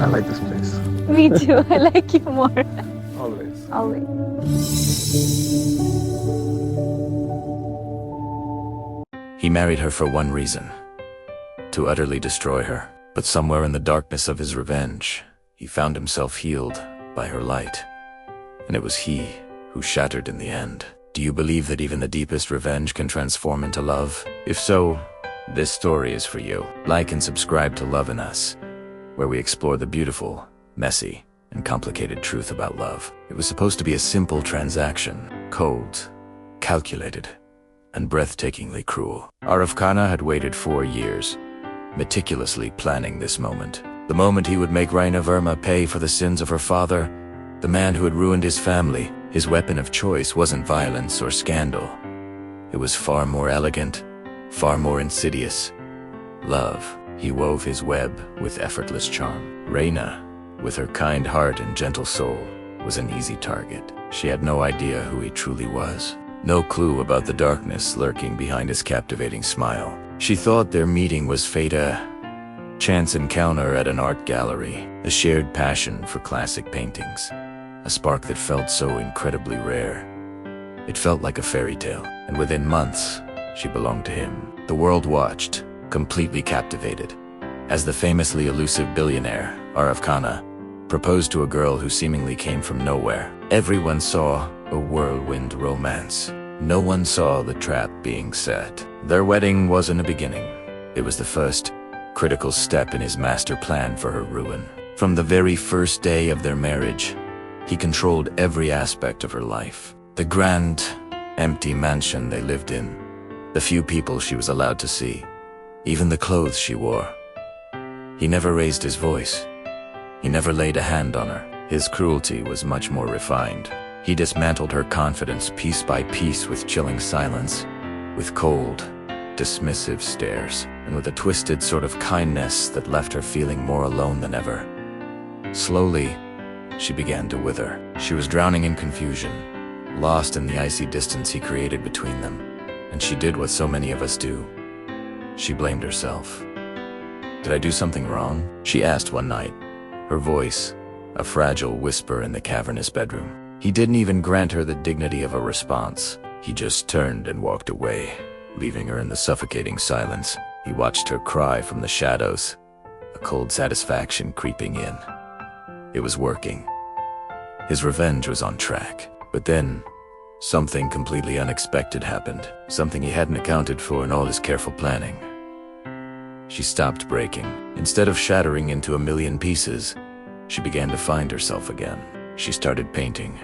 I like this place. Me too. I like you more. Always. Always. He married her for one reason: to utterly destroy her. But somewhere in the darkness of his revenge, he found himself healed by her light. And it was he who shattered in the end. Do you believe that even the deepest revenge can transform into love? If so, this story is for you. Like and subscribe to Love in Us, where we explore the beautiful, messy, and complicated truth about love. It was supposed to be a simple transaction, cold, calculated, and breathtakingly cruel. Aarav had waited 4 years, meticulously planning this moment. The moment he would make Raina Verma pay for the sins of her father, the man who had ruined his family. His weapon of choice wasn't violence or scandal. It was far more elegant, far more insidious. Love. He wove his web with effortless charm. Raina, with her kind heart and gentle soul, was an easy target. She had no idea who he truly was. No clue about the darkness lurking behind his captivating smile. She thought their meeting was fate, a chance encounter at an art gallery, a shared passion for classic paintings, a spark that felt so incredibly rare. It felt like a fairy tale, and within months, she belonged to him. The world watched, completely captivated, as the famously elusive billionaire, Aarav proposed to a girl who seemingly came from nowhere. Everyone saw a whirlwind romance. No one saw the trap being set. Their wedding wasn't a beginning. It was the first critical step in his master plan for her ruin. From the very first day of their marriage, he controlled every aspect of her life. The grand, empty mansion they lived in, the few people she was allowed to see, even the clothes she wore. He never raised his voice. He never laid a hand on her. His cruelty was much more refined. He dismantled her confidence piece by piece with chilling silence, with cold, dismissive stares, and with a twisted sort of kindness that left her feeling more alone than ever. Slowly, she began to wither. She was drowning in confusion, lost in the icy distance he created between them, and she did what so many of us do. She blamed herself. "Did I do something wrong?" she asked one night, her voice a fragile whisper in the cavernous bedroom. He didn't even grant her the dignity of a response. He just turned and walked away, leaving her in the suffocating silence. He watched her cry from the shadows, a cold satisfaction creeping in. It was working. His revenge was on track. But then, something completely unexpected happened. Something he hadn't accounted for in all his careful planning. She stopped breaking. Instead of shattering into a million pieces, she began to find herself again. She started painting,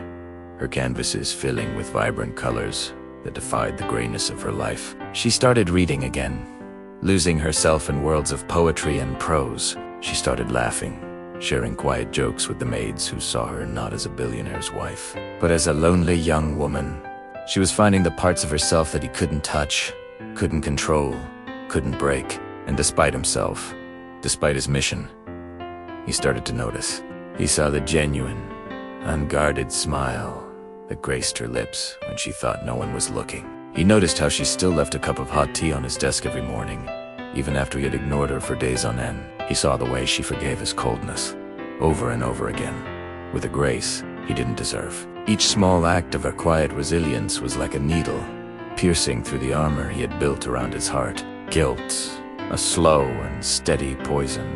her canvases filling with vibrant colors that defied the grayness of her life. She started reading again, losing herself in worlds of poetry and prose. She started laughing, sharing quiet jokes with the maids who saw her not as a billionaire's wife, but as a lonely young woman. She was finding the parts of herself that he couldn't touch, couldn't control, couldn't break. And despite himself, despite his mission, he started to notice. He saw the genuine, unguarded smile that graced her lips when she thought no one was looking. He noticed how she still left a cup of hot tea on his desk every morning, even after he had ignored her for days on end. He saw the way she forgave his coldness, over and over again, with a grace he didn't deserve. Each small act of her quiet resilience was like a needle, piercing through the armor he had built around his heart. Guilt, a slow and steady poison,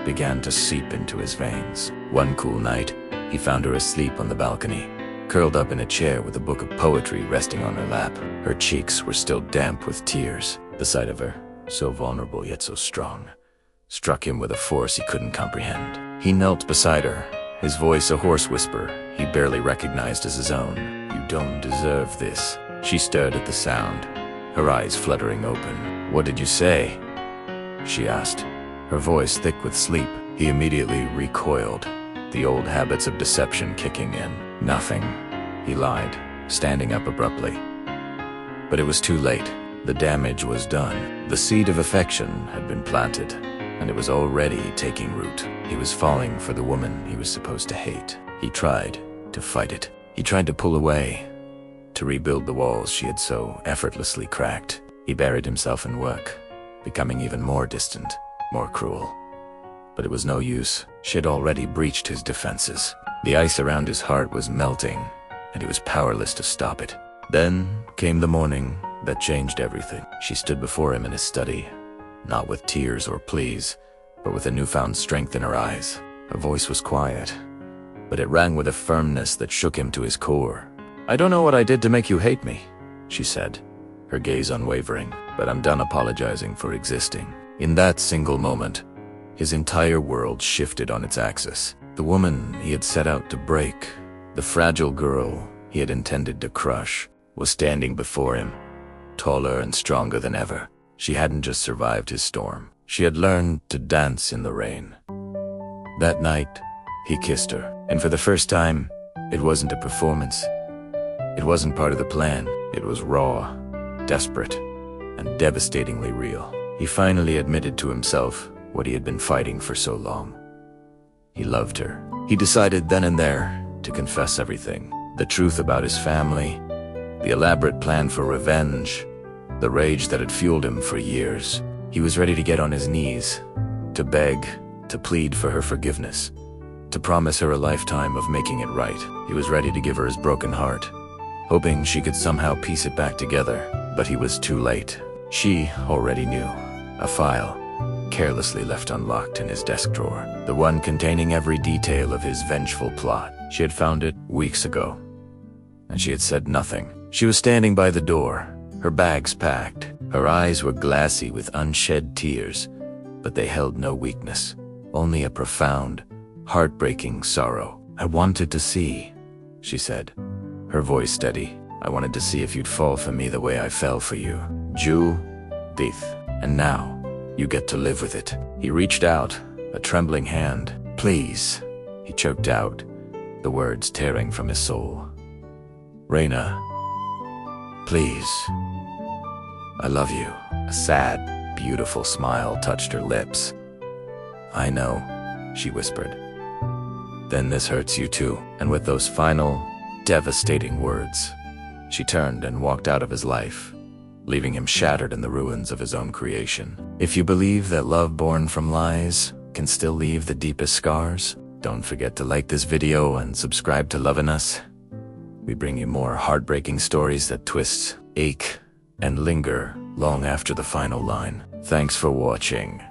began to seep into his veins. One cool night, he found her asleep on the balcony, curled up in a chair with a book of poetry resting on her lap. Her cheeks were still damp with tears. The sight of her, so vulnerable yet so strong, struck him with a force he couldn't comprehend. He knelt beside her, his voice a hoarse whisper he barely recognized as his own. "You don't deserve this." She stared at the sound, her eyes fluttering open. "What did you say?" she asked, her voice thick with sleep. He immediately recoiled, the old habits of deception kicking in. "Nothing," he lied, standing up abruptly. But it was too late. The damage was done. The seed of affection had been planted, and it was already taking root. He was falling for the woman he was supposed to hate. He tried to fight it. He tried to pull away, to rebuild the walls she had so effortlessly cracked. He buried himself in work, becoming even more distant, more cruel. but it was no use. She had already breached his defenses. The ice around his heart was melting, and he was powerless to stop it. Then came the morning that changed everything. She stood before him in his study, not with tears or pleas, but with a newfound strength in her eyes. Her voice was quiet, but it rang with a firmness that shook him to his core. "I don't know what I did to make you hate me," she said, her gaze unwavering, "but I'm done apologizing for existing." In that single moment, his entire world shifted on its axis. The woman he had set out to break, the fragile girl he had intended to crush, was standing before him, taller and stronger than ever. She hadn't just survived his storm. She had learned to dance in the rain. That night, he kissed her, and for the first time, it wasn't a performance. It wasn't part of the plan. It was raw, desperate, and devastatingly real. He finally admitted to himself what he had been fighting for so long. He loved her. He decided then and there to confess everything. The truth about his family, the elaborate plan for revenge, the rage that had fueled him for years. He was ready to get on his knees, to beg, to plead for her forgiveness, to promise her a lifetime of making it right. He was ready to give her his broken heart, hoping she could somehow piece it back together. But he was too late. She already knew. A file, carelessly left unlocked in his desk drawer, the one containing every detail of his vengeful plot. She had found it weeks ago, and she had said nothing. She was standing by the door, her bags packed. Her eyes were glassy with unshed tears, but they held no weakness, only a profound, heartbreaking sorrow. "I wanted to see," she said, her voice steady. "I wanted to see if you'd fall for me the way I fell for you. Jew, Dith, and now you get to live with it." He reached out, a trembling hand. "Please," he choked out, the words tearing from his soul. "Raina, please. I love you." A sad, beautiful smile touched her lips. "I know," she whispered. "Then this hurts you too." And with those final, devastating words, she turned and walked out of his life, leaving him shattered in the ruins of his own creation. If you believe that love born from lies can still leave the deepest scars, don't forget to like this video and subscribe to Lovin' Us. We bring you more heartbreaking stories that twist, ache, and linger long after the final line. Thanks for watching.